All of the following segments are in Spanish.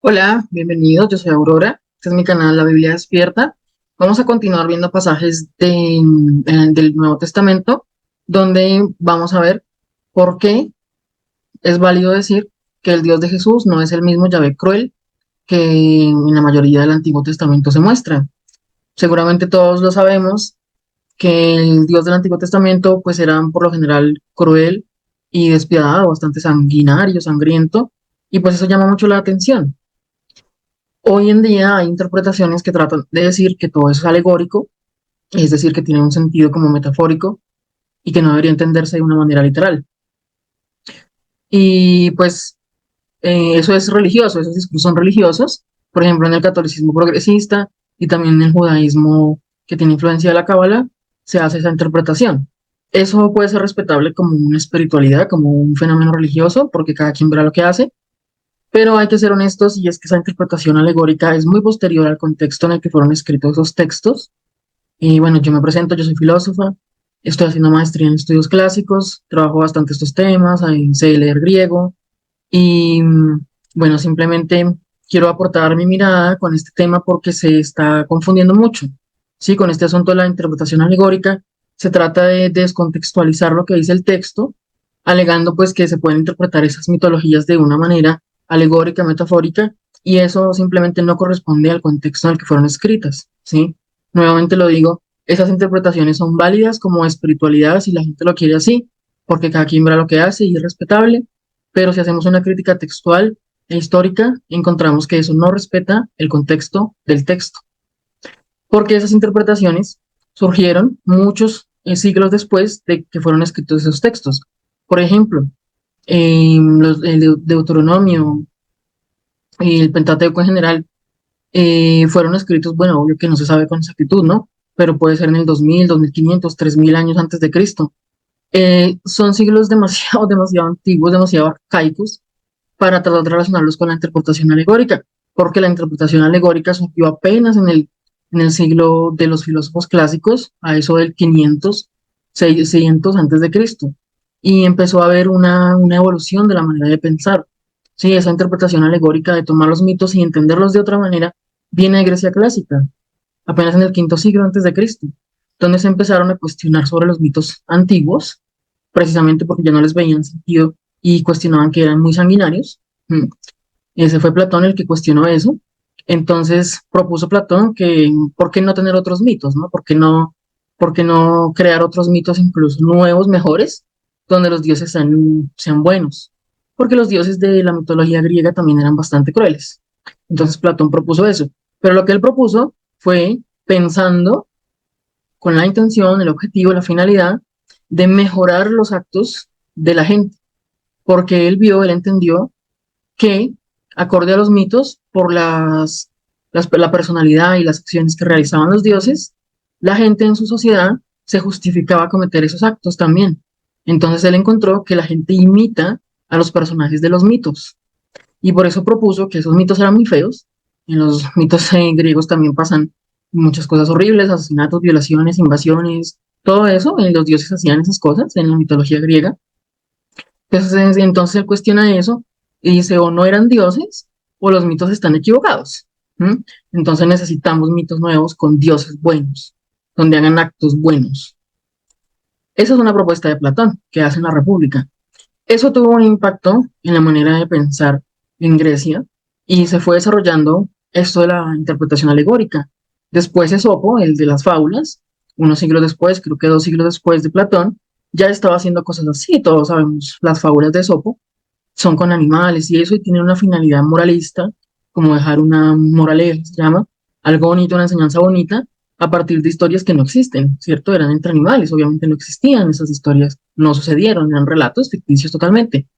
Hola, bienvenidos, yo soy Aurora, este es mi canal La Biblia Despierta. Vamos a continuar viendo pasajes del Nuevo Testamento, donde vamos a ver por qué es válido decir que el Dios de Jesús no es el mismo Yahvé cruel que en la mayoría del Antiguo Testamento se muestra. Seguramente todos lo sabemos, que el Dios del Antiguo Testamento pues era por lo general cruel y despiadado, bastante sanguinario, sangriento, y pues eso llama mucho la atención. Hoy en día hay interpretaciones que tratan de decir que todo eso es alegórico, es decir, que tiene un sentido como metafórico y que no debería entenderse de una manera literal. Y pues eso es religioso, esos discursos son religiosos, por ejemplo, en el catolicismo progresista y también en el judaísmo que tiene influencia de la cábala, se hace esa interpretación. Eso puede ser respetable como una espiritualidad, como un fenómeno religioso, porque cada quien verá lo que hace, pero hay que ser honestos y es que esa interpretación alegórica es muy posterior al contexto en el que fueron escritos esos textos. Y bueno, yo me presento, yo soy filósofa, estoy haciendo maestría en estudios clásicos, trabajo bastante estos temas, sé leer griego y bueno, simplemente quiero aportar mi mirada con este tema porque se está confundiendo mucho. Sí, con este asunto de la interpretación alegórica se trata de descontextualizar lo que dice el texto, alegando pues que se pueden interpretar esas mitologías de una manera alegórica, metafórica, y eso simplemente no corresponde al contexto en el que fueron escritas, ¿sí? Nuevamente lo digo, esas interpretaciones son válidas como espiritualidad si la gente lo quiere así, porque cada quien verá lo que hace y es respetable, pero si hacemos una crítica textual e histórica, encontramos que eso no respeta el contexto del texto, porque esas interpretaciones surgieron muchos siglos después de que fueron escritos esos textos. Por ejemplo, el Deuteronomio y el Pentateuco en general fueron escritos, bueno, obvio que no se sabe con exactitud, ¿no? Pero puede ser en el 2000, 2500, 3000 años antes de Cristo. Son siglos demasiado, demasiado antiguos, demasiado arcaicos para tratar de relacionarlos con la interpretación alegórica, porque la interpretación alegórica surgió apenas en el siglo de los filósofos clásicos, a eso del 500, 600 antes de Cristo, y empezó a haber una evolución de la manera de pensar. Sí, esa interpretación alegórica de tomar los mitos y entenderlos de otra manera viene de Grecia clásica, apenas en el quinto siglo antes de Cristo, donde se empezaron a cuestionar sobre los mitos antiguos, precisamente porque ya no les veían sentido y cuestionaban que eran muy sanguinarios. Mm. Ese fue Platón el que cuestionó eso. Entonces propuso Platón que, ¿por qué no tener otros mitos, no? Por qué no crear otros mitos incluso nuevos, mejores, donde los dioses sean buenos? Porque los dioses de la mitología griega también eran bastante crueles. Entonces Platón propuso eso. Pero lo que él propuso fue pensando con la intención, el objetivo, la finalidad de mejorar los actos de la gente, porque él entendió que, acorde a los mitos, por la personalidad y las acciones que realizaban los dioses, la gente en su sociedad se justificaba a cometer esos actos también. Entonces él encontró que la gente imita a los personajes de los mitos y por eso propuso que esos mitos eran muy feos. En los mitos griegos también pasan muchas cosas horribles, asesinatos, violaciones, invasiones, todo eso. Los dioses hacían esas cosas en la mitología griega. Entonces él cuestiona eso y dice, o no eran dioses o los mitos están equivocados. ¿Mm? Entonces necesitamos mitos nuevos con dioses buenos, donde hagan actos buenos. Esa es una propuesta de Platón que hace en la República. Eso tuvo un impacto en la manera de pensar en Grecia y se fue desarrollando esto de la interpretación alegórica. Después Esopo, el de las fábulas, unos siglos después, creo que 2 siglos después de Platón, ya estaba haciendo cosas así. Todos sabemos las fábulas de Esopo, son con animales y eso y tienen una finalidad moralista, como dejar una moraleja, se llama, algo bonito, una enseñanza bonita, a partir de historias que no existen, ¿cierto? Eran entre animales, obviamente no existían esas historias, no sucedieron, eran relatos ficticios totalmente.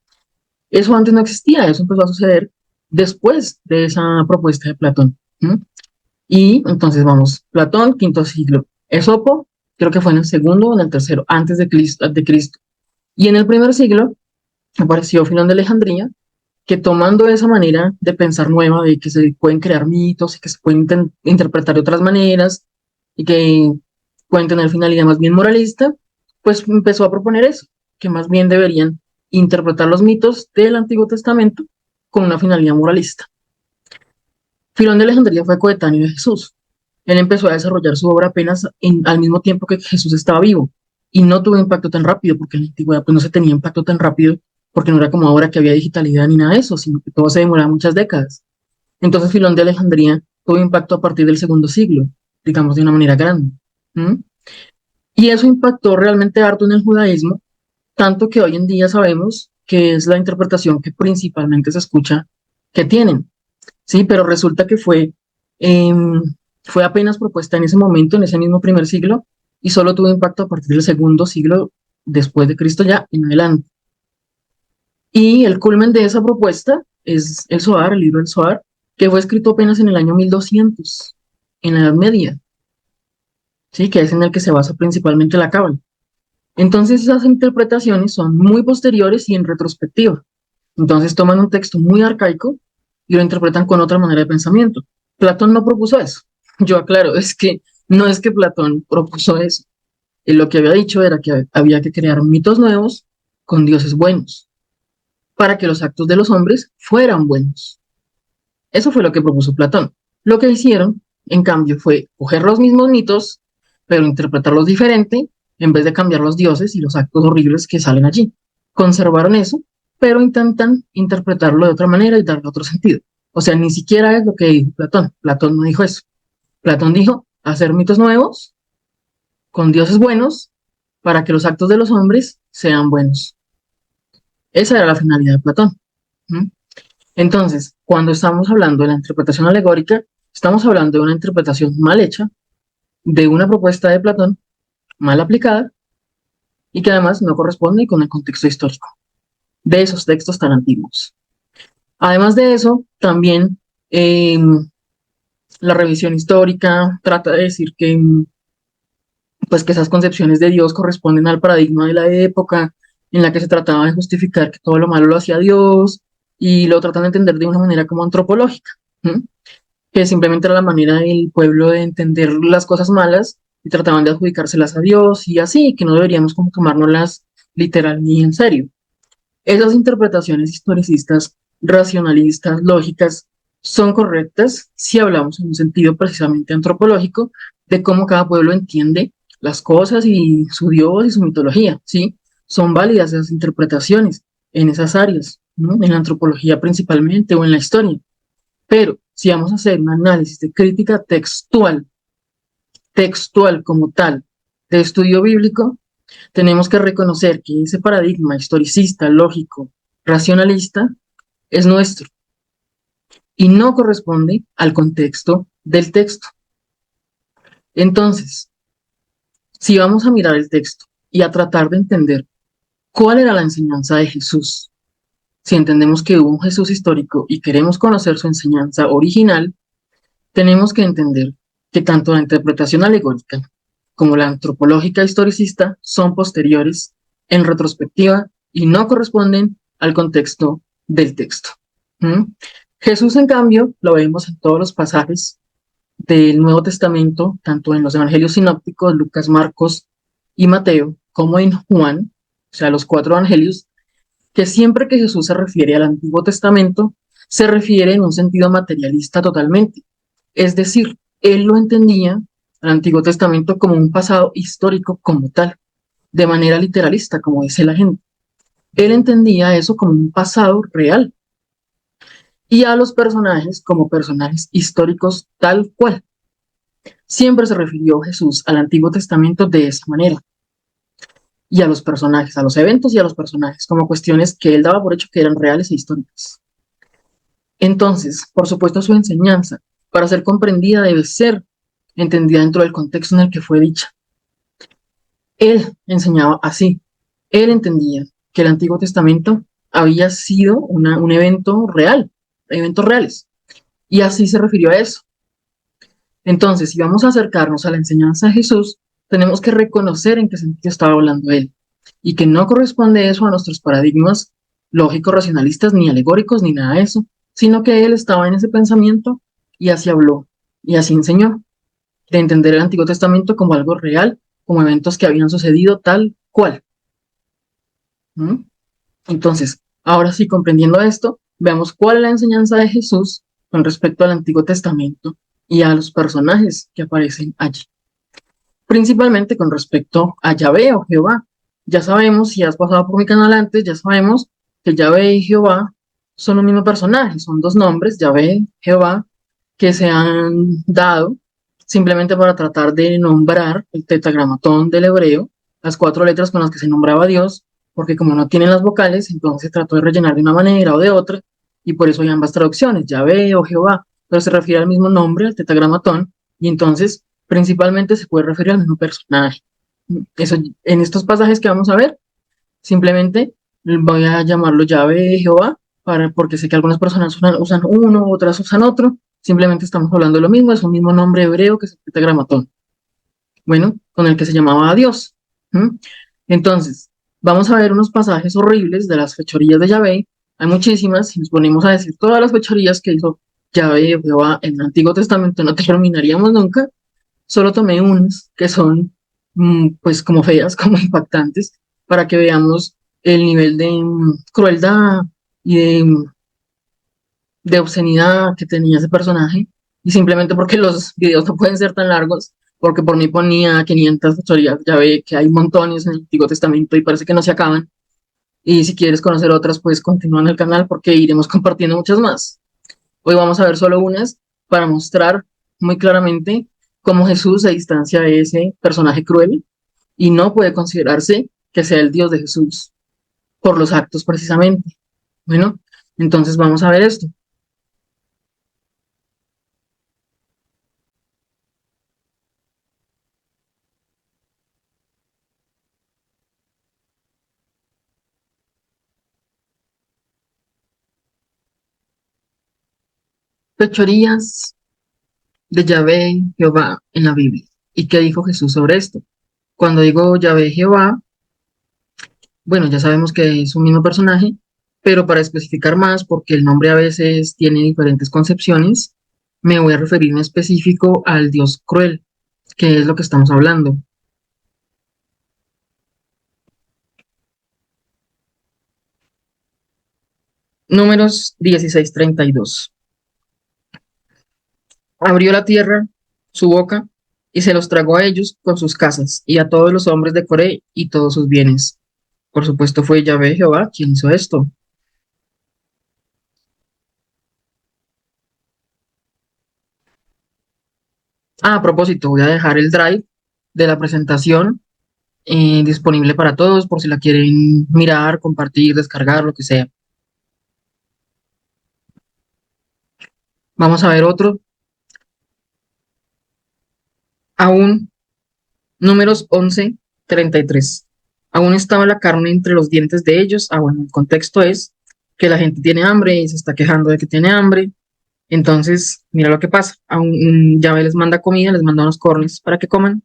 Eso antes no existía, eso empezó a suceder después de esa propuesta de Platón. ¿Mm? Y entonces vamos, Platón, quinto siglo. Esopo, creo que fue en el segundo o en el tercero, antes de Cristo. Y en el primer siglo apareció Filón de Alejandría, que tomando esa manera de pensar nueva, de que se pueden crear mitos y que se pueden interpretar de otras maneras y que pueden tener finalidad más bien moralista, pues empezó a proponer eso, que más bien deberían interpretar los mitos del Antiguo Testamento con una finalidad moralista. Filón de Alejandría fue coetáneo de Jesús. Él empezó a desarrollar su obra apenas al mismo tiempo que Jesús estaba vivo y no tuvo impacto tan rápido porque en la antigüedad pues, no se tenía impacto tan rápido porque no era como ahora que había digitalidad ni nada de eso, sino que todo se demoraba muchas décadas. Entonces Filón de Alejandría tuvo impacto a partir del segundo siglo, digamos de una manera grande. ¿Mm? Y eso impactó realmente harto en el judaísmo, tanto que hoy en día sabemos que es la interpretación que principalmente se escucha que tienen. Sí, pero resulta que em, fue apenas propuesta en ese momento, en ese mismo primer siglo, y solo tuvo impacto a partir del segundo siglo después de Cristo ya en adelante. Y el culmen de esa propuesta es el Zohar, el libro del Zohar, que fue escrito apenas en el año 1200, en la Edad Media, ¿sí? Que es en el que se basa principalmente la Cábala. Entonces esas interpretaciones son muy posteriores y en retrospectiva. Entonces toman un texto muy arcaico y lo interpretan con otra manera de pensamiento. Platón no propuso eso. Yo aclaro, es que no es que Platón propuso eso. Él lo que había dicho era que había que crear mitos nuevos con dioses buenos, para que los actos de los hombres fueran buenos. Eso fue lo que propuso Platón. Lo que hicieron, en cambio, fue coger los mismos mitos, pero interpretarlos diferente, en vez de cambiar los dioses y los actos horribles que salen allí. Conservaron eso, pero intentan interpretarlo de otra manera y darle otro sentido. O sea, ni siquiera es lo que dijo Platón. Platón no dijo eso. Platón dijo hacer mitos nuevos con dioses buenos para que los actos de los hombres sean buenos. Esa era la finalidad de Platón. ¿Mm? Entonces, cuando estamos hablando de la interpretación alegórica, estamos hablando de una interpretación mal hecha, de una propuesta de Platón mal aplicada y que además no corresponde con el contexto histórico de esos textos tan antiguos. Además de eso, también eh, la revisión histórica trata de decir que, pues, que esas concepciones de Dios corresponden al paradigma de la época en la que se trataba de justificar que todo lo malo lo hacía Dios y lo tratan de entender de una manera como antropológica. ¿Mm? Que simplemente era la manera del pueblo de entender las cosas malas y trataban de adjudicárselas a Dios y así, que no deberíamos como tomárnoslas literal ni en serio. Esas interpretaciones historicistas, racionalistas, lógicas, son correctas si hablamos en un sentido precisamente antropológico de cómo cada pueblo entiende las cosas y su Dios y su mitología, ¿sí? Son válidas esas interpretaciones en esas áreas, ¿no? En la antropología principalmente o en la historia. Pero si vamos a hacer un análisis de crítica textual, textual como tal, de estudio bíblico, tenemos que reconocer que ese paradigma historicista, lógico, racionalista, es nuestro y no corresponde al contexto del texto. Entonces, si vamos a mirar el texto y a tratar de entender cuál era la enseñanza de Jesús, si entendemos que hubo un Jesús histórico y queremos conocer su enseñanza original, tenemos que entender que tanto la interpretación alegórica como la antropológica historicista son posteriores en retrospectiva y no corresponden al contexto del texto. ¿Mm? Jesús, en cambio, lo vemos en todos los pasajes del Nuevo Testamento, tanto en los evangelios sinópticos, Lucas, Marcos y Mateo, como en Juan, o sea, los cuatro evangelios, que siempre que Jesús se refiere al Antiguo Testamento, se refiere en un sentido materialista totalmente. Es decir, él lo entendía, el Antiguo Testamento, como un pasado histórico como tal, de manera literalista, como dice la gente. Él entendía eso como un pasado real y a los personajes como personajes históricos tal cual. Siempre se refirió Jesús al Antiguo Testamento de esa manera. Y a los personajes, a los eventos y a los personajes, como cuestiones que él daba por hecho que eran reales e históricas. Entonces, por supuesto, su enseñanza, para ser comprendida, debe ser entendida dentro del contexto en el que fue dicha. Él enseñaba así. Él entendía que el Antiguo Testamento había sido un evento real, eventos reales. Y así se refirió a eso. Entonces, si vamos a acercarnos a la enseñanza de Jesús, tenemos que reconocer en qué sentido estaba hablando él. Y que no corresponde eso a nuestros paradigmas lógicos, racionalistas, ni alegóricos, ni nada de eso, sino que él estaba en ese pensamiento y así habló y así enseñó, de entender el Antiguo Testamento como algo real, como eventos que habían sucedido tal cual. ¿Mm? Entonces, ahora sí, comprendiendo esto, veamos cuál es la enseñanza de Jesús con respecto al Antiguo Testamento y a los personajes que aparecen allí. Principalmente con respecto a Yahvé o Jehová. Ya sabemos, si has pasado por mi canal antes, ya sabemos que Yahvé y Jehová son un mismo personaje, son dos nombres, Yahvé, Jehová, que se han dado simplemente para tratar de nombrar el tetragramatón del hebreo, las cuatro letras con las que se nombraba a Dios, porque como no tienen las vocales, entonces se trató de rellenar de una manera o de otra, y por eso hay ambas traducciones, Yahvé o Jehová, pero se refiere al mismo nombre, al tetragramatón, y entonces principalmente se puede referir al mismo personaje. Eso, en estos pasajes que vamos a ver, simplemente voy a llamarlo llave de Jehová, porque sé que algunas personas usan uno, otras usan otro. Simplemente estamos hablando de lo mismo, es un mismo nombre hebreo que es el tetragramatón. Bueno, con el que se llamaba a Dios. ¿Mm? Entonces, vamos a ver unos pasajes horribles de las fechorías de Yahvé. Hay muchísimas, si nos ponemos a decir todas las fechorías que hizo Yahvé, Jehová en el Antiguo Testamento, no terminaríamos nunca. Solo tomé unas que son, pues, como feas, como impactantes, para que veamos el nivel de crueldad y de obscenidad que tenía ese personaje. Y simplemente porque los videos no pueden ser tan largos, porque por mí ponía 500 tutoriales, ya ve que hay montones en el Antiguo Testamento y parece que no se acaban. Y si quieres conocer otras, pues continúa en el canal porque iremos compartiendo muchas más. Hoy vamos a ver solo unas para mostrar muy claramente cómo Jesús se distancia de ese personaje cruel y no puede considerarse que sea el Dios de Jesús por los actos precisamente. Bueno, entonces vamos a ver esto. Fechorías de Yahvé Jehová en la Biblia. ¿Y qué dijo Jesús sobre esto? Cuando digo Yahvé Jehová, bueno, ya sabemos que es un mismo personaje, pero para especificar más, porque el nombre a veces tiene diferentes concepciones, me voy a referir en específico al Dios cruel, que es lo que estamos hablando. Números 16:32. Abrió la tierra su boca y se los tragó a ellos con sus casas y a todos los hombres de Coré y todos sus bienes. Por supuesto fue Yahvé Jehová quien hizo esto. Ah, a propósito, voy a dejar el drive de la presentación disponible para todos por si la quieren mirar, compartir, descargar, lo que sea. Vamos a ver otro. Aún, números 11:33. Aún estaba la carne entre los dientes de ellos. Ah, bueno, el contexto es que la gente tiene hambre y se está quejando de que tiene hambre. Entonces, mira lo que pasa. Aún Yahvé les manda comida, les manda unos cornes para que coman,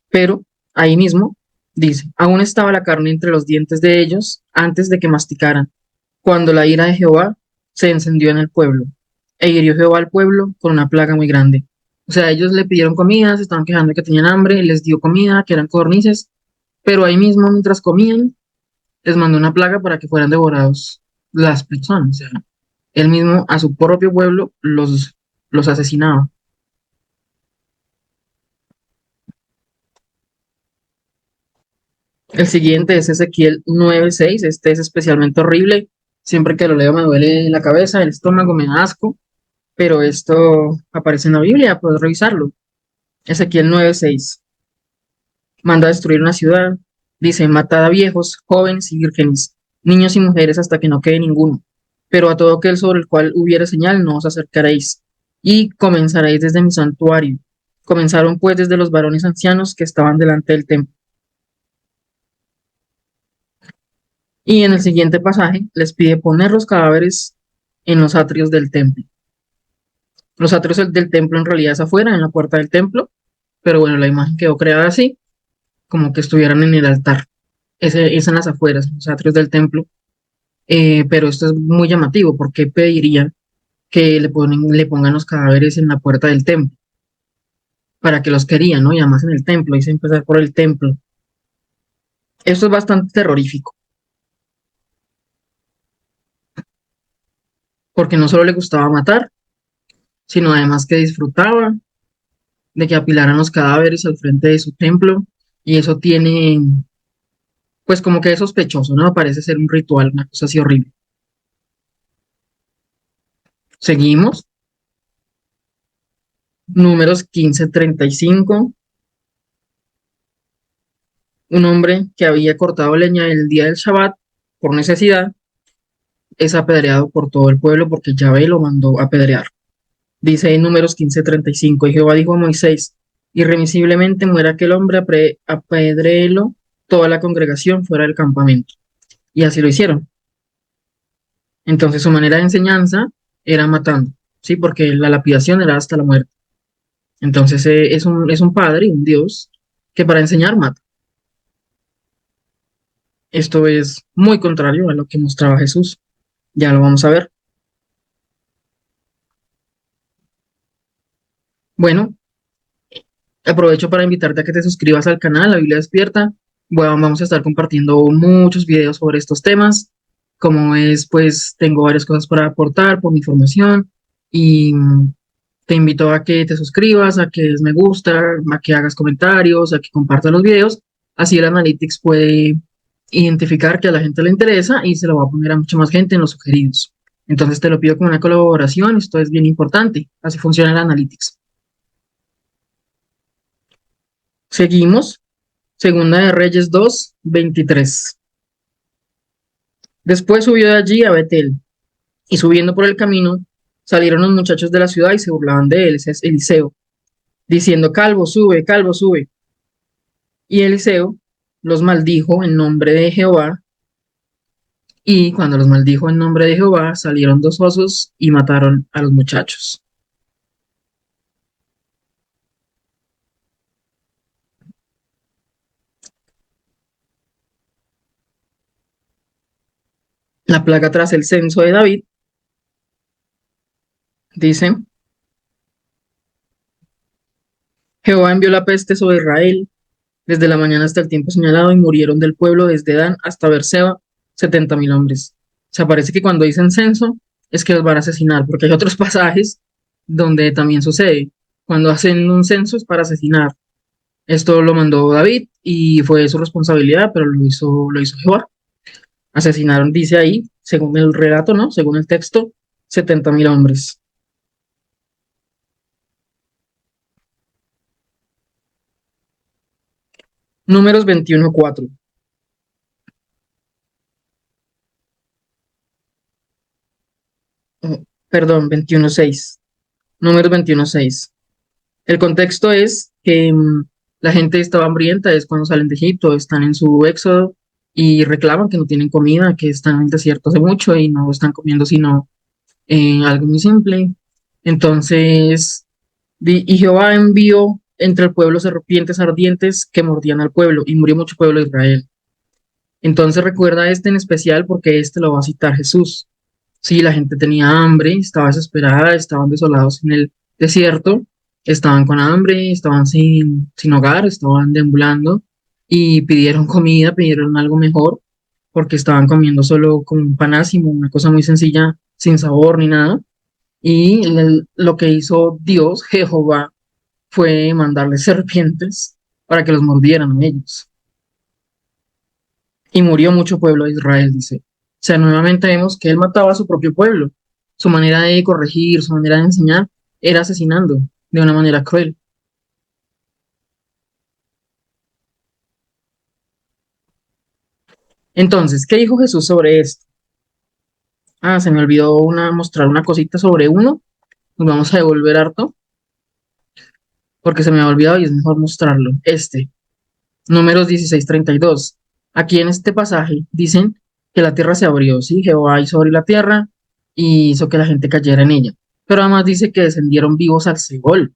pero ahí mismo dice, aún estaba la carne entre los dientes de ellos antes de que masticaran, cuando la ira de Jehová se encendió en el pueblo, e hirió Jehová al pueblo con una plaga muy grande. O sea, ellos le pidieron comida, se estaban quejando de que tenían hambre, les dio comida, que eran codornices, pero ahí mismo, mientras comían, les mandó una plaga para que fueran devorados las personas. O sea, él mismo a su propio pueblo los asesinaba. El siguiente es Ezequiel 9:6. Este es especialmente horrible. Siempre que lo leo me duele la cabeza, el estómago, me da asco, pero esto aparece en la Biblia, puedes revisarlo. Ezequiel 9:6. Manda a destruir una ciudad. Dice, matad a viejos, jóvenes y vírgenes, niños y mujeres hasta que no quede ninguno. Pero a todo aquel sobre el cual hubiere señal no os acercaréis. Y comenzaréis desde mi santuario. Comenzaron pues desde los varones ancianos que estaban delante del templo. Y en el siguiente pasaje les pide poner los cadáveres en los atrios del templo. Los atrios del templo en realidad es afuera, en la puerta del templo, pero bueno, la imagen quedó creada así, como que estuvieran en el altar. Ese es en las afueras, en los atrios del templo. Pero esto es muy llamativo, porque pedirían que le pongan los cadáveres en la puerta del templo, para que los querían, ¿no? Y además en el templo, hice empezar por el templo. Esto es bastante terrorífico, porque no solo le gustaba matar, sino además que disfrutaba de que apilaran los cadáveres al frente de su templo, y eso tiene, pues como que es sospechoso, ¿no? Parece ser un ritual, una cosa así horrible. Seguimos, números 15:35. Un hombre que había cortado leña el día del Shabbat por necesidad es apedreado por todo el pueblo porque Yahvé lo mandó a apedrear. Dice en números 15:35, y Jehová dijo a Moisés, irremisiblemente muera aquel hombre, apedréelo toda la congregación fuera del campamento. Y así lo hicieron. Entonces su manera de enseñanza era matando, ¿sí? Porque la lapidación era hasta la muerte. Entonces es un padre, un Dios, que para enseñar mata. Esto es muy contrario a lo que mostraba Jesús. Ya lo vamos a ver. Bueno, aprovecho para invitarte a que te suscribas al canal, La Biblia Despierta. Bueno, vamos a estar compartiendo muchos videos sobre estos temas. Como es, pues tengo varias cosas para aportar por mi formación y te invito a que te suscribas, a que des me gusta, a que hagas comentarios, a que compartas los videos. Así el Analytics puede identificar que a la gente le interesa y se lo va a poner a mucha más gente en los sugeridos. Entonces te lo pido como una colaboración, esto es bien importante. Así funciona el Analytics. Seguimos. Segunda de Reyes 2:23. Después subió de allí a Betel, y subiendo por el camino, salieron los muchachos de la ciudad y se burlaban de él, ese es Eliseo, diciendo, calvo, sube, calvo, sube. Y Eliseo los maldijo en nombre de Jehová, y cuando los maldijo en nombre de Jehová, salieron dos osos y mataron a los muchachos. La plaga tras el censo de David, dice, Jehová envió la peste sobre Israel desde la mañana hasta el tiempo señalado y murieron del pueblo desde Dan hasta Beerseba 70,000 hombres. O sea, parece que cuando dicen censo es que los van a asesinar, porque hay otros pasajes donde también sucede. Cuando hacen un censo es para asesinar. Esto lo mandó David y fue su responsabilidad, pero lo hizo Jehová. Asesinaron, dice ahí, según el relato, ¿no? Según el texto, 70,000 hombres. Números 21:4. Perdón, 21:6. Números 21:6. El contexto es que la gente estaba hambrienta, es cuando salen de Egipto, están en su éxodo y reclaman que no tienen comida, que están en el desierto hace mucho y no están comiendo sino algo muy simple. Entonces, y Jehová envió entre el pueblo serpientes ardientes que mordían al pueblo y murió mucho pueblo de Israel. Entonces recuerda este en especial porque este lo va a citar Jesús. Sí, la gente tenía hambre, estaba desesperada, estaban desolados en el desierto, estaban con hambre, estaban sin hogar, estaban deambulando y pidieron comida, pidieron algo mejor, porque estaban comiendo solo con un panásimo, una cosa muy sencilla, sin sabor ni nada. Y lo que hizo Dios, Jehová, fue mandarles serpientes para que los mordieran a ellos. Y murió mucho pueblo de Israel, dice. O sea, nuevamente vemos que él mataba a su propio pueblo. Su manera de corregir, su manera de enseñar, era asesinando de una manera cruel. Entonces, ¿qué dijo Jesús sobre esto? Ah, se me olvidó mostrar una cosita sobre uno. Nos vamos a devolver harto, porque se me ha olvidado y es mejor mostrarlo. Números 16:32. Aquí en este pasaje dicen que la tierra se abrió, ¿sí? Jehová hizo abrir la tierra y hizo que la gente cayera en ella. Pero además dice que descendieron vivos al Seol,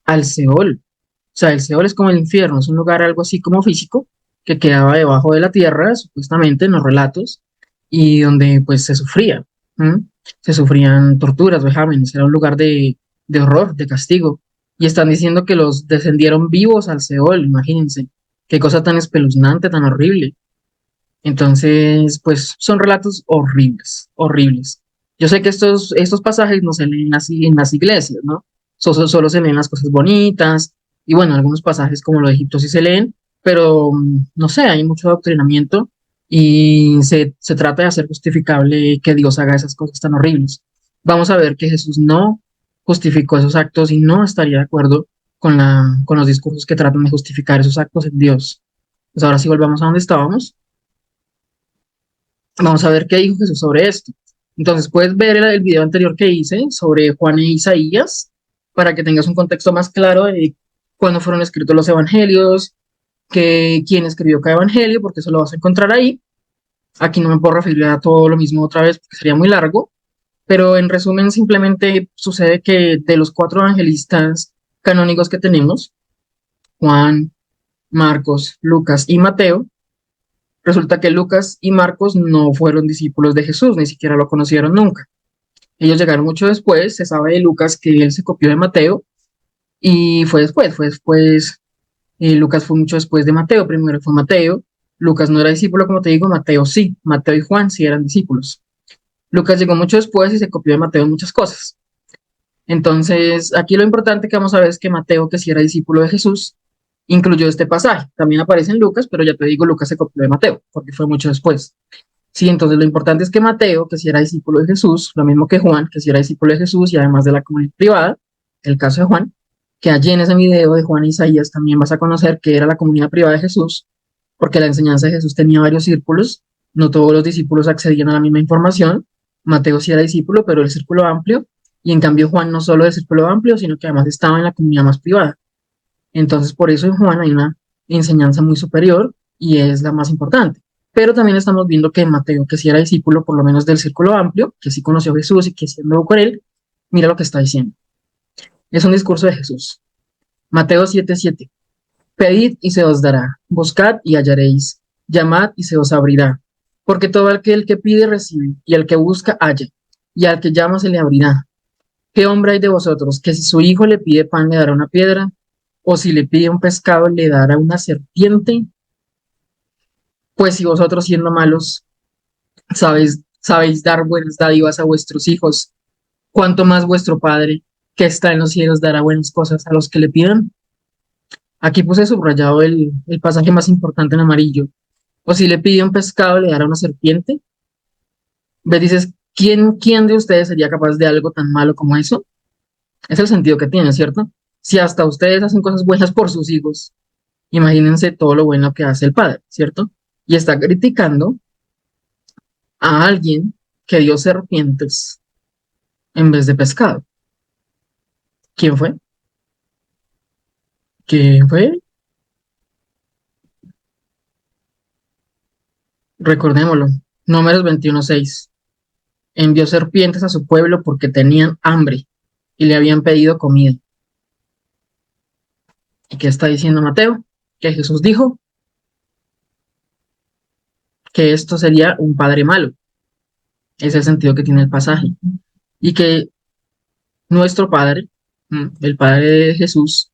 al Seol. O sea, el Seol es como el infierno, es un lugar algo así como físico que quedaba debajo de la tierra, supuestamente en los relatos, y donde pues se sufría. ¿M? Se sufrían torturas, vejámenes, era un lugar de horror, de castigo. Y están diciendo que los descendieron vivos al Seol, imagínense. Qué cosa tan espeluznante, tan horrible. Entonces, pues son relatos horribles, horribles. Yo sé que estos pasajes no se leen así en las iglesias, ¿no? Solo se leen las cosas bonitas, y bueno, algunos pasajes como los de Egipto sí se leen, pero no sé, hay mucho adoctrinamiento y se trata de hacer justificable que Dios haga esas cosas tan horribles. Vamos a ver que Jesús no justificó esos actos y no estaría de acuerdo con los discursos que tratan de justificar esos actos en Dios. Pues ahora sí volvamos a donde estábamos. Vamos a ver qué dijo Jesús sobre esto. Entonces puedes ver el video anterior que hice sobre Juan e Isaías para que tengas un contexto más claro de cuándo fueron escritos los evangelios, quién escribió cada evangelio, porque eso lo vas a encontrar ahí. Aquí no me puedo referir a todo lo mismo otra vez porque sería muy largo, pero en resumen simplemente sucede que de los cuatro evangelistas canónicos que tenemos, Juan, Marcos, Lucas y Mateo, resulta que Lucas y Marcos no fueron discípulos de Jesús, ni siquiera lo conocieron nunca. Ellos llegaron mucho después, se sabe de Lucas que él se copió de Mateo y Lucas fue mucho después de Mateo, primero fue Mateo, Lucas no era discípulo, como te digo, Mateo sí, Mateo y Juan sí eran discípulos. Lucas llegó mucho después y se copió de Mateo en muchas cosas. Entonces, aquí lo importante que vamos a ver es que Mateo, que sí era discípulo de Jesús, incluyó este pasaje. También aparece en Lucas, pero ya te digo, Lucas se copió de Mateo, porque fue mucho después. Sí, entonces lo importante es que Mateo, que si era discípulo de Jesús, lo mismo que Juan, que si era discípulo de Jesús y además de la comunidad privada, el caso de Juan, que allí en ese video de Juan e Isaías también vas a conocer que era la comunidad privada de Jesús, porque la enseñanza de Jesús tenía varios círculos, no todos los discípulos accedían a la misma información. Mateo sí era discípulo, pero el círculo amplio, y en cambio Juan no solo del círculo amplio, sino que además estaba en la comunidad más privada. Entonces por eso en Juan hay una enseñanza muy superior y es la más importante. Pero también estamos viendo que Mateo, que sí era discípulo por lo menos del círculo amplio, que sí conoció a Jesús y que sí andó con él, mira lo que está diciendo. Es un discurso de Jesús. Mateo 7:7. Pedid y se os dará, buscad y hallaréis, llamad y se os abrirá. Porque todo aquel que pide recibe, y al que busca halla, y al que llama se le abrirá. ¿Qué hombre hay de vosotros que si su hijo le pide pan le dará una piedra? ¿O si le pide un pescado le dará una serpiente? Pues si vosotros siendo malos sabéis dar buenas dádivas a vuestros hijos, ¿cuánto más vuestro Padre, que está en los cielos, dará buenas cosas a los que le pidan? Aquí puse subrayado el pasaje más importante en amarillo. O si le pide un pescado, le dará una serpiente. ¿Ves? Dices, ¿quién de ustedes sería capaz de algo tan malo como eso? Es el sentido que tiene, ¿cierto? Si hasta ustedes hacen cosas buenas por sus hijos, imagínense todo lo bueno que hace el Padre, ¿cierto? Y está criticando a alguien que dio serpientes en vez de pescado. ¿Quién fue? ¿Quién fue? Recordémoslo. Números 21:6. Envió serpientes a su pueblo porque tenían hambre y le habían pedido comida. ¿Y qué está diciendo Mateo? Que Jesús dijo que esto sería un padre malo. Es el sentido que tiene el pasaje. Y que nuestro Padre, el Padre de Jesús,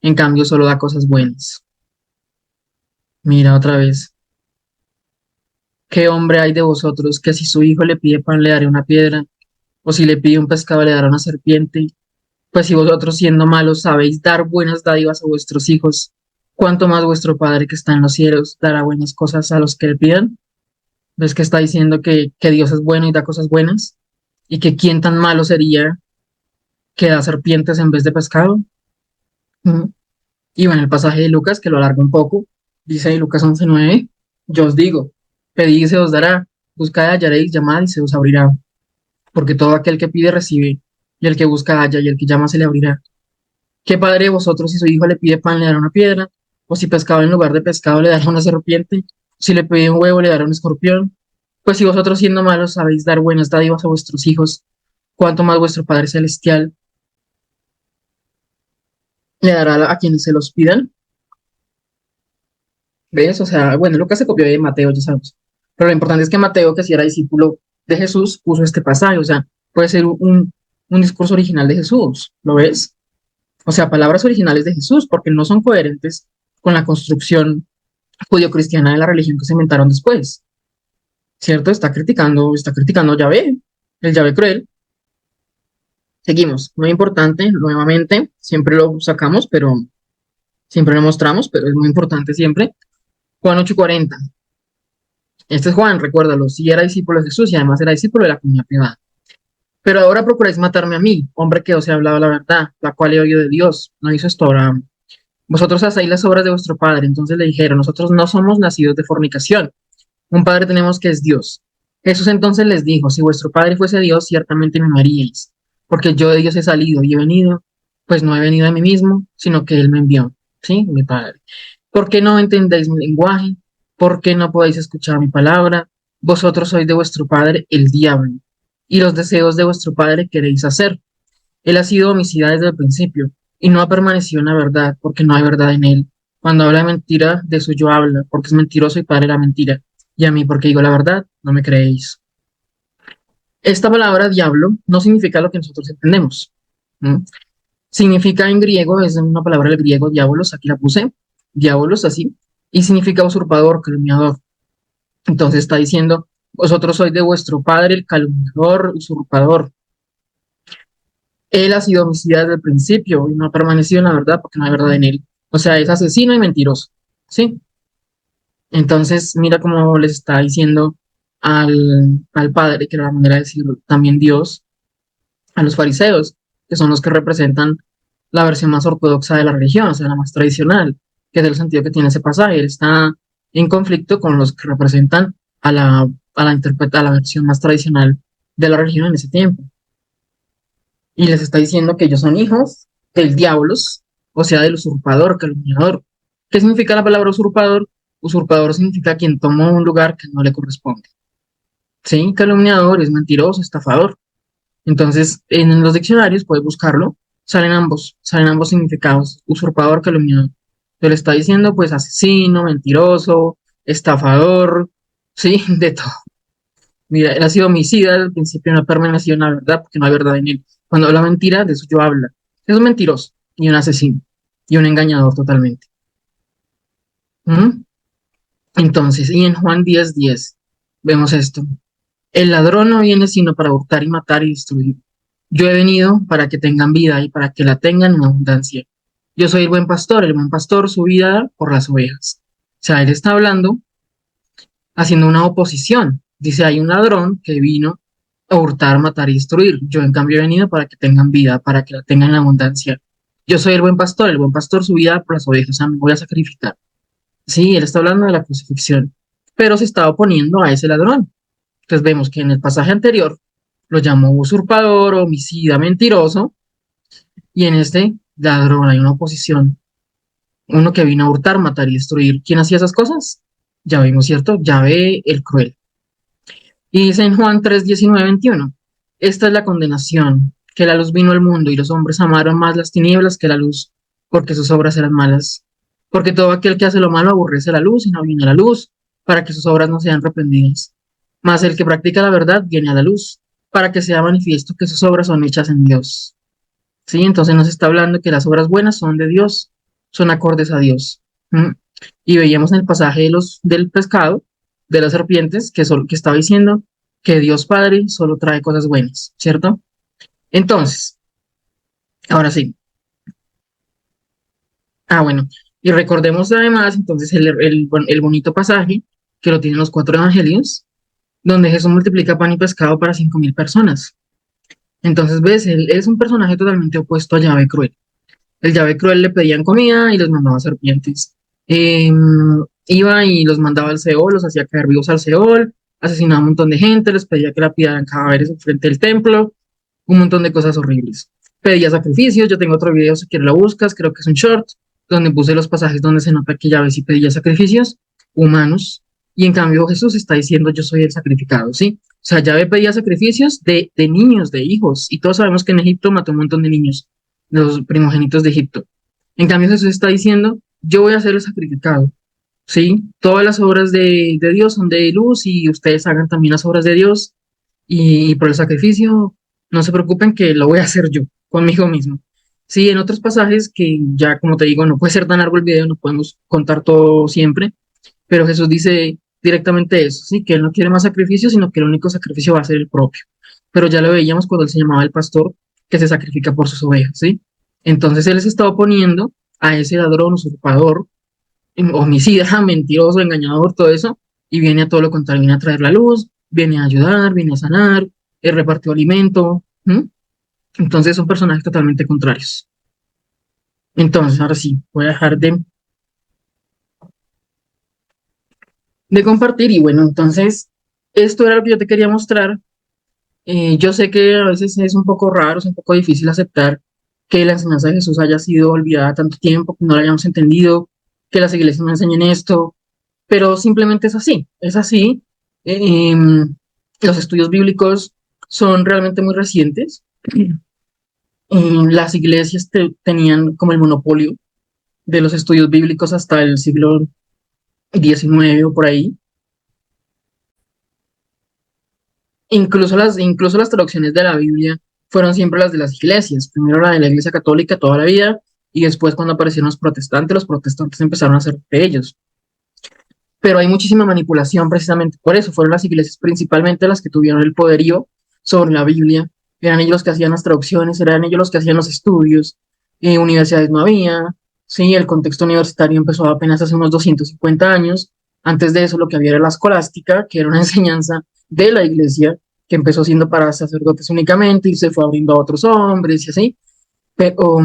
en cambio solo da cosas buenas. Mira otra vez. ¿Qué hombre hay de vosotros que si su hijo le pide pan le dará una piedra? ¿O si le pide un pescado le dará una serpiente? Pues si vosotros siendo malos sabéis dar buenas dádivas a vuestros hijos, ¿cuánto más vuestro Padre que está en los cielos dará buenas cosas a los que le pidan? ¿Ves que está diciendo que Dios es bueno y da cosas buenas? ¿Y que quién tan malo sería que da serpientes en vez de pescado? Ujú. Y bueno, el pasaje de Lucas, que lo alarga un poco, dice en Lucas 11:9, yo os digo, pedid y se os dará, buscad y hallaréis, llamad y se os abrirá, porque todo aquel que pide recibe, y el que busca halla, y el que llama se le abrirá. ¿Qué padre de vosotros si su hijo le pide pan le dará una piedra? ¿O si pescado en lugar de pescado le dará una serpiente? ¿Si le pide un huevo le dará un escorpión? Pues si vosotros siendo malos sabéis dar buenas dádivas a vuestros hijos, ¿cuánto más vuestro Padre Celestial le dará a quienes se los pidan? ¿Ves? O sea, bueno, Lucas se copió de Mateo, ya sabemos. Pero lo importante es que Mateo, que si era discípulo de Jesús, puso este pasaje. O sea, puede ser un discurso original de Jesús. ¿Lo ves? O sea, palabras originales de Jesús, porque no son coherentes con la construcción judío-cristiana de la religión que se inventaron después. ¿Cierto? Está criticando a Yahvé. el Yahvé cruel. Seguimos, muy importante, nuevamente, siempre lo sacamos, pero siempre lo mostramos, pero es muy importante siempre. Juan 8:40. Este es Juan, recuérdalo, sí era discípulo de Jesús y además era discípulo de la comunidad privada. Pero ahora procuráis matarme a mí, hombre que os he hablado la verdad, la cual he oído de Dios. No hizo esto Abraham. Vosotros hacéis las obras de vuestro padre. Entonces le dijeron, nosotros no somos nacidos de fornicación. Un padre tenemos que es Dios. Jesús entonces les dijo, si vuestro padre fuese Dios, ciertamente me amaríais, porque yo de Dios he salido y he venido, pues no he venido de mí mismo, sino que Él me envió. ¿Sí? Mi padre. ¿Por qué no entendéis mi lenguaje? ¿Por qué no podéis escuchar mi palabra? Vosotros sois de vuestro padre el diablo, y los deseos de vuestro padre queréis hacer. Él ha sido homicida desde el principio, y no ha permanecido en la verdad, porque no hay verdad en él. Cuando habla de mentira, de suyo habla, porque es mentiroso y padre de la mentira. Y a mí, porque digo la verdad, no me creéis. Esta palabra diablo no significa lo que nosotros entendemos. ¿No? Significa en griego, es una palabra del griego diabolos, aquí la puse, diabolos así, y significa usurpador, calumniador. Entonces está diciendo, vosotros sois de vuestro padre el calumniador, usurpador. Él ha sido homicida desde el principio y no ha permanecido en la verdad porque no hay verdad en él. O sea, es asesino y mentiroso. ¿Sí? Entonces, mira cómo les está diciendo al Padre, que era la manera de decir también Dios, a los fariseos, que son los que representan la versión más ortodoxa de la religión, o sea, la más tradicional, que es el sentido que tiene ese pasaje. Él está en conflicto con los que representan a la versión más tradicional de la religión en ese tiempo. Y les está diciendo que ellos son hijos del diablos, o sea, del usurpador, calumniador. ¿Qué significa la palabra usurpador? Usurpador significa quien tomó un lugar que no le corresponde. Sí, calumniador es mentiroso, estafador. Entonces, en los diccionarios, puedes buscarlo, salen ambos significados, usurpador, calumniador. Te lo está diciendo, pues, asesino, mentiroso, estafador, sí, de todo. Mira, él ha sido homicida, al principio no ha permanecido en la verdad, porque no hay verdad en él. Cuando habla mentira, de eso yo habla. Es un mentiroso y un asesino y un engañador totalmente. ¿Mm? Entonces, y en Juan 10:10 vemos esto. El ladrón no viene sino para hurtar y matar y destruir. Yo he venido para que tengan vida y para que la tengan en abundancia. Yo soy el buen pastor su vida por las ovejas. O sea, él está hablando, haciendo una oposición. Dice, hay un ladrón que vino a hurtar, matar y destruir. Yo en cambio he venido para que tengan vida, para que la tengan en abundancia. Yo soy el buen pastor su vida por las ovejas, o sea, me voy a sacrificar. Sí, él está hablando de la crucifixión, pero se está oponiendo a ese ladrón. Entonces vemos que en el pasaje anterior lo llamó usurpador, homicida, mentiroso, y en este ladrón hay una oposición. Uno que vino a hurtar, matar y destruir. ¿Quién hacía esas cosas? Ya vimos, ¿cierto? Yahvé el cruel. Y dice en Juan 3:19-21, esta es la condenación, que la luz vino al mundo y los hombres amaron más las tinieblas que la luz, porque sus obras eran malas. Porque todo aquel que hace lo malo aborrece la luz y no viene a la luz, para que sus obras no sean reprendidas. Mas el que practica la verdad viene a la luz, para que sea manifiesto que sus obras son hechas en Dios. ¿Sí? Entonces nos está hablando que las obras buenas son de Dios, son acordes a Dios. ¿Mm? Y veíamos en el pasaje del pescado, de las serpientes, que estaba diciendo que Dios Padre solo trae cosas buenas, ¿cierto? Entonces, ahora sí. Bueno, y recordemos además entonces el bonito pasaje que lo tienen los cuatro evangelios, donde Jesús multiplica pan y pescado para 5.000 personas. Entonces, ves, él es un personaje totalmente opuesto a Yahvé cruel. El Yahvé cruel le pedían comida y les mandaba serpientes. Eh, Iba y los mandaba al Seol, los hacía caer vivos al Seol, asesinaba a un montón de gente, les pedía que la pidaran cadáveres frente del templo, un montón de cosas horribles. Pedía sacrificios, yo tengo otro video si quieres lo buscas, creo que es un short, donde puse los pasajes donde se nota que Yahvé sí pedía sacrificios humanos, y en cambio Jesús está diciendo yo soy el sacrificado, ¿sí? O sea, Yahvé pedía sacrificios de niños, de hijos, y todos sabemos que en Egipto mató un montón de niños, los primogénitos de Egipto. En cambio Jesús está diciendo yo voy a ser el sacrificado, ¿sí? Todas las obras de Dios son de luz y ustedes hagan también las obras de Dios y por el sacrificio, no se preocupen que lo voy a hacer yo, conmigo mismo. Sí, en otros pasajes que ya, como te digo, no puede ser tan largo el video, no podemos contar todo siempre, pero Jesús dice directamente eso, sí, que Él no quiere más sacrificio, sino que el único sacrificio va a ser el propio. pero ya lo veíamos cuando él se llamaba el pastor que se sacrifica por sus ovejas, ¿sí? Entonces él se está oponiendo a ese ladrón, usurpador, homicida, mentiroso, engañador, todo eso, y viene a todo lo contrario, viene a traer la luz, viene a ayudar, viene a sanar, repartió alimento. ¿M? Entonces son personajes totalmente contrarios. Entonces, ahora sí, voy a dejar de compartir y bueno, entonces, esto era lo que yo te quería mostrar. Yo sé que a veces es un poco raro, es un poco difícil aceptar que la enseñanza de Jesús haya sido olvidada tanto tiempo, que no la hayamos entendido, que las iglesias no enseñen esto, pero simplemente es así, es así. Los estudios bíblicos son realmente muy recientes. Las iglesias tenían como el monopolio de los estudios bíblicos hasta el siglo XIX o por ahí. Incluso las traducciones de la Biblia fueron siempre las de las iglesias. Primero la de la Iglesia Católica toda la vida y después cuando aparecieron los protestantes empezaron a hacer de ellos. Pero hay muchísima manipulación precisamente por eso. Fueron las iglesias principalmente las que tuvieron el poderío sobre la Biblia. Eran ellos los que hacían las traducciones, eran ellos los que hacían los estudios. Universidades no había. Sí, el contexto universitario empezó apenas hace unos 250 años. Antes de eso lo que había era la escolástica, que era una enseñanza de la iglesia, que empezó siendo para sacerdotes únicamente y se fue abriendo a otros hombres y así. Pero,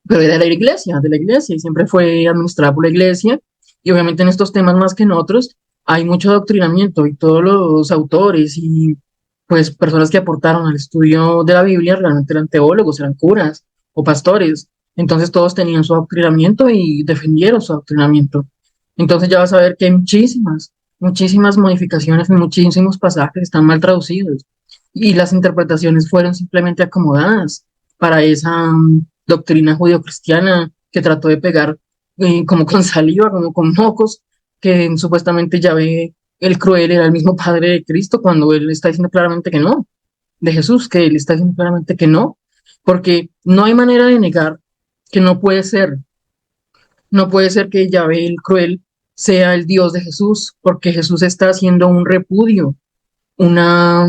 pero era de la iglesia, y siempre fue administrada por la iglesia. Y obviamente en estos temas más que en otros hay mucho adoctrinamiento y todos los autores y pues personas que aportaron al estudio de la Biblia realmente eran teólogos, eran curas o pastores. Entonces todos tenían su adoctrinamiento y defendieron su adoctrinamiento. Entonces ya vas a ver que hay muchísimas modificaciones en muchísimos pasajes están mal traducidos y las interpretaciones fueron simplemente acomodadas para esa doctrina judio-cristiana que trató de pegar como con saliva, como con mocos, que supuestamente Yahvé el cruel era el mismo padre de Cristo cuando él está diciendo claramente que no, de Jesús, que él está diciendo claramente que no, porque no hay manera de negar que no puede ser que Yahvé el cruel sea el Dios de Jesús, porque Jesús está haciendo un repudio, una,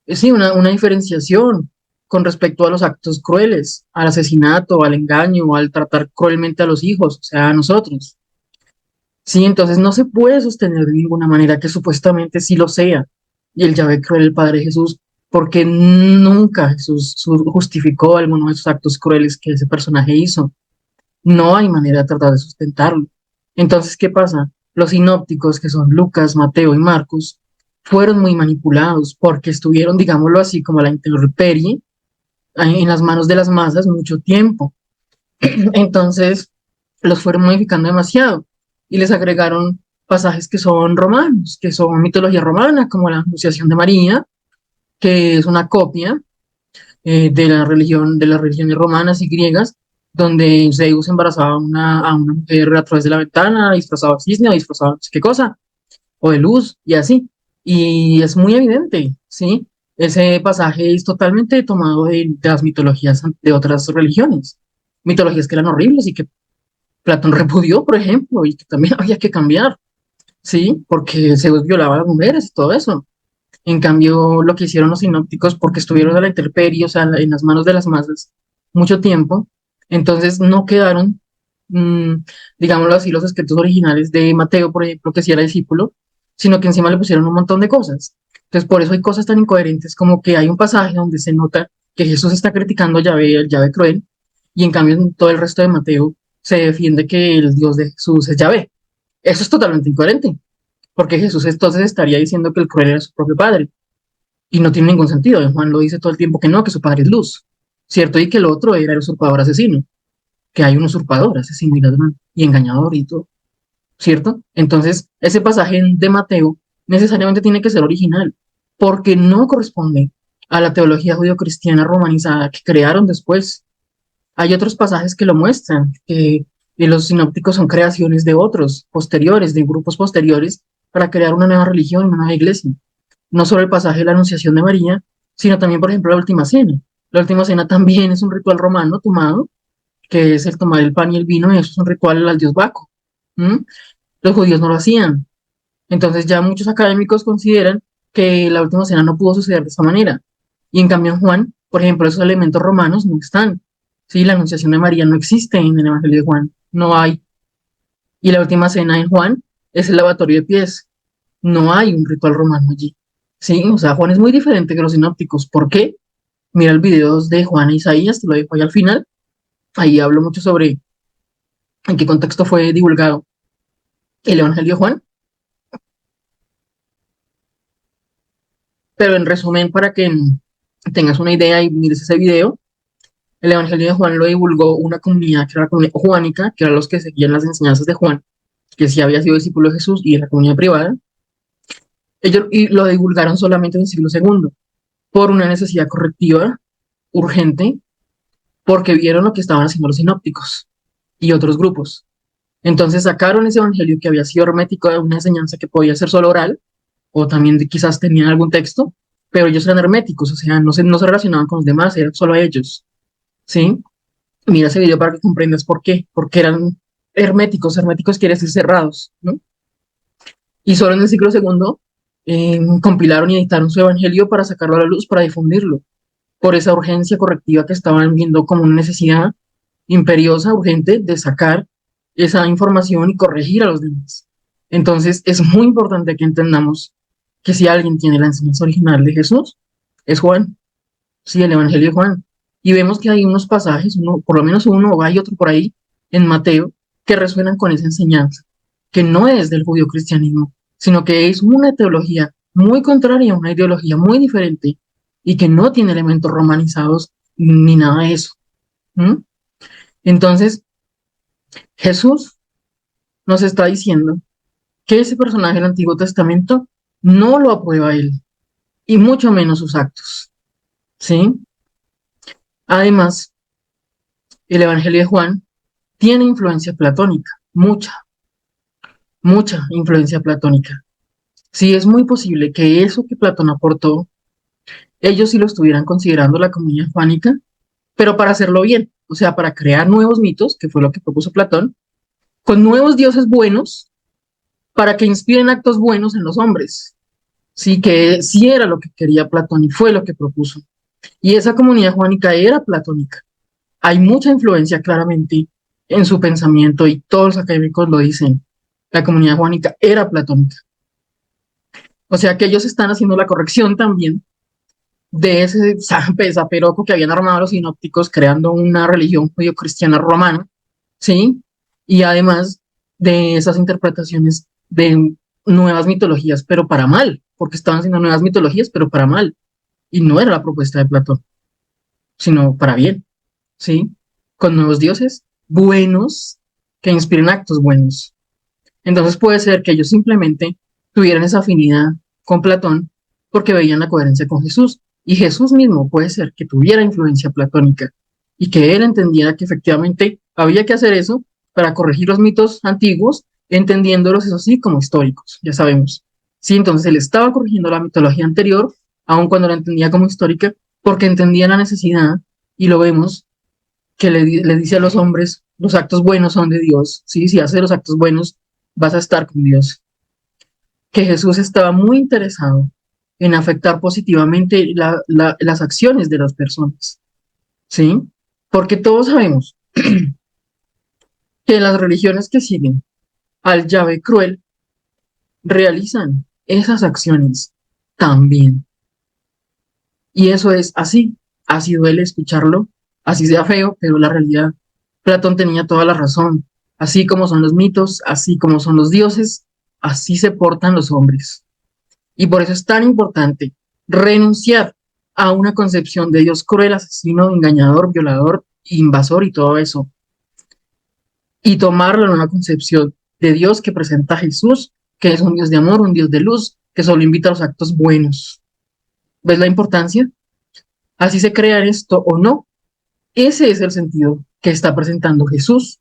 sí, una diferenciación con respecto a los actos crueles, al asesinato, al engaño, al tratar cruelmente a los hijos, o sea, a nosotros. Sí, entonces no se puede sostener de ninguna manera que supuestamente sí lo sea. Y el Yahvé cruel, el Padre Jesús, porque nunca Jesús justificó alguno de esos actos crueles que ese personaje hizo. No hay manera de tratar de sustentarlo. Entonces, ¿qué pasa? Los sinópticos, que son Lucas, Mateo y Marcos, fueron muy manipulados porque estuvieron, digámoslo así, como a la intemperie en las manos de las masas mucho tiempo. Entonces, los fueron modificando demasiado y les agregaron pasajes que son romanos, que son mitología romana, como la Anunciación de María, que es una copia de las religiones romanas y griegas, donde Zeus embarazaba a una mujer a través de la ventana, disfrazado de cisne o disfrazado de no sé qué cosa, o de luz y así. Y es muy evidente, ¿sí? Ese pasaje es totalmente tomado de las mitologías de otras religiones, mitologías que eran horribles y que Platón repudió, por ejemplo, y que también había que cambiar, ¿sí? Porque Zeus violaba a las mujeres y todo eso. En cambio, lo que hicieron los sinópticos, porque estuvieron a la intemperie, o sea, en las manos de las masas, mucho tiempo, entonces no quedaron, mmm, digámoslo así, los escritos originales de Mateo, por ejemplo, que sí era discípulo, sino que encima le pusieron un montón de cosas. Entonces, por eso hay cosas tan incoherentes como que hay un pasaje donde se nota que Jesús está criticando a Yahvé, el Yahvé cruel, y en cambio en todo el resto de Mateo se defiende que el Dios de Jesús es Yahvé. Eso es totalmente incoherente, porque Jesús entonces estaría diciendo que el cruel era su propio padre. Y no tiene ningún sentido. Juan lo dice todo el tiempo que no, que su padre es luz. ¿Cierto? Y que el otro era el usurpador asesino. Que hay un usurpador, asesino y ladrón y engañador y todo. ¿Cierto? Entonces, ese pasaje de Mateo necesariamente tiene que ser original, porque no corresponde a la teología judio-cristiana romanizada que crearon después. Hay otros pasajes que lo muestran, que los sinópticos son creaciones de otros, posteriores, de grupos posteriores, para crear una nueva religión, una nueva iglesia. No solo el pasaje de la Anunciación de María, sino también, por ejemplo, la Última Cena. La Última Cena también es un ritual romano tomado, que es el tomar el pan y el vino, y eso es un ritual al dios Baco. ¿Mm? Los judíos no lo hacían. Entonces ya muchos académicos consideran que la última cena no pudo suceder de esta manera. Y en cambio en Juan, por ejemplo, esos elementos romanos no están. Sí, la anunciación de María no existe en el Evangelio de Juan, no hay. Y la última cena en Juan es el lavatorio de pies. No hay un ritual romano allí. Sí, o sea, Juan es muy diferente que los sinópticos. ¿Por qué? Mira el video de Juan e Isaías, te lo dejo ahí al final. Ahí hablo mucho sobre en qué contexto fue divulgado el Evangelio de Juan. Pero en resumen, para que tengas una idea y mires ese video, el Evangelio de Juan lo divulgó una comunidad que era la comunidad juánica, que eran los que seguían las enseñanzas de Juan, que sí había sido discípulo de Jesús y de la comunidad privada. Ellos y lo divulgaron solamente en el siglo segundo, por una necesidad correctiva urgente, porque vieron lo que estaban haciendo los sinópticos y otros grupos. Entonces sacaron ese evangelio que había sido hermético de una enseñanza que podía ser solo oral, o también quizás tenían algún texto, pero ellos eran herméticos, o sea, no se relacionaban con los demás, eran solo ellos, ¿sí? Mira ese video para que comprendas por qué, porque eran herméticos, herméticos quiere decir cerrados, ¿no? Y solo en el siglo segundo compilaron y editaron su evangelio para sacarlo a la luz, para difundirlo, por esa urgencia correctiva que estaban viendo como una necesidad imperiosa, urgente, de sacar esa información y corregir a los demás. Entonces, es muy importante que entendamos que si alguien tiene la enseñanza original de Jesús, es Juan, sí, el Evangelio de Juan. Y vemos que hay unos pasajes, uno, por lo menos uno, o hay otro por ahí, en Mateo, que resuenan con esa enseñanza, que no es del judío-cristianismo, sino que es una teología muy contraria, una ideología muy diferente, y que no tiene elementos romanizados ni nada de eso. ¿Mm? Entonces, Jesús nos está diciendo que ese personaje del Antiguo Testamento no lo aprueba él, y mucho menos sus actos, ¿sí? Además, el Evangelio de Juan tiene influencia platónica, mucha influencia platónica. Sí, es muy posible que eso que Platón aportó, ellos sí lo estuvieran considerando la comunidad juánica, pero para hacerlo bien, o sea, para crear nuevos mitos, que fue lo que propuso Platón, con nuevos dioses buenos, para que inspiren actos buenos en los hombres. Sí, que sí era lo que quería Platón y fue lo que propuso. Y esa comunidad juánica era platónica. Hay mucha influencia claramente en su pensamiento y todos los académicos lo dicen. La comunidad juánica era platónica. O sea que ellos están haciendo la corrección también de ese zaperoco que habían armado los sinópticos creando una religión judío-cristiana romana, ¿sí? Y además de esas interpretaciones de nuevas mitologías, pero para mal, porque estaban haciendo nuevas mitologías, pero para mal. Y no era la propuesta de Platón, sino para bien, ¿sí? Con nuevos dioses buenos que inspiren actos buenos. Entonces puede ser que ellos simplemente tuvieran esa afinidad con Platón porque veían la coherencia con Jesús. Y Jesús mismo puede ser que tuviera influencia platónica y que él entendiera que efectivamente había que hacer eso para corregir los mitos antiguos, entendiéndolos, eso sí, como históricos, ya sabemos. Sí, entonces él estaba corrigiendo la mitología anterior, aun cuando la entendía como histórica, porque entendía la necesidad, y lo vemos, que le dice a los hombres, los actos buenos son de Dios, ¿sí? Si haces los actos buenos, vas a estar con Dios. Que Jesús estaba muy interesado en afectar positivamente las acciones de las personas, ¿sí? Porque todos sabemos que las religiones que siguen al Yahvé cruel realizan esas acciones también. Y eso es así, así duele escucharlo, así sea feo, pero la realidad, Platón tenía toda la razón. Así como son los mitos, así como son los dioses, así se portan los hombres. Y por eso es tan importante renunciar a una concepción de Dios cruel, asesino, engañador, violador, invasor y todo eso. Y tomar la nueva concepción de Dios que presenta Jesús, que es un Dios de amor, un Dios de luz, que solo invita a los actos buenos. ¿Ves la importancia? Así se crea esto o no. Ese es el sentido que está presentando Jesús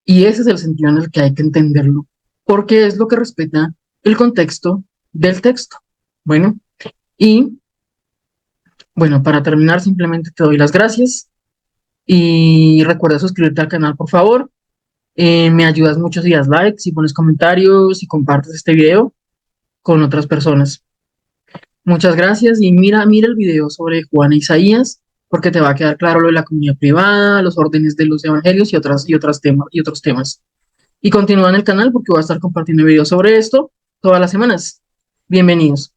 y ese es el sentido en el que hay que entenderlo, porque es lo que respeta el contexto del texto. Bueno, y bueno, para terminar simplemente te doy las gracias y recuerda suscribirte al canal, por favor. Me ayudas mucho si das like, si pones comentarios, si compartes este video con otras personas. Muchas gracias y mira el video sobre Juan e Isaías porque te va a quedar claro lo de la comunidad privada, los órdenes de los evangelios y otros temas. Y continúa en el canal porque voy a estar compartiendo videos sobre esto todas las semanas. Bienvenidos.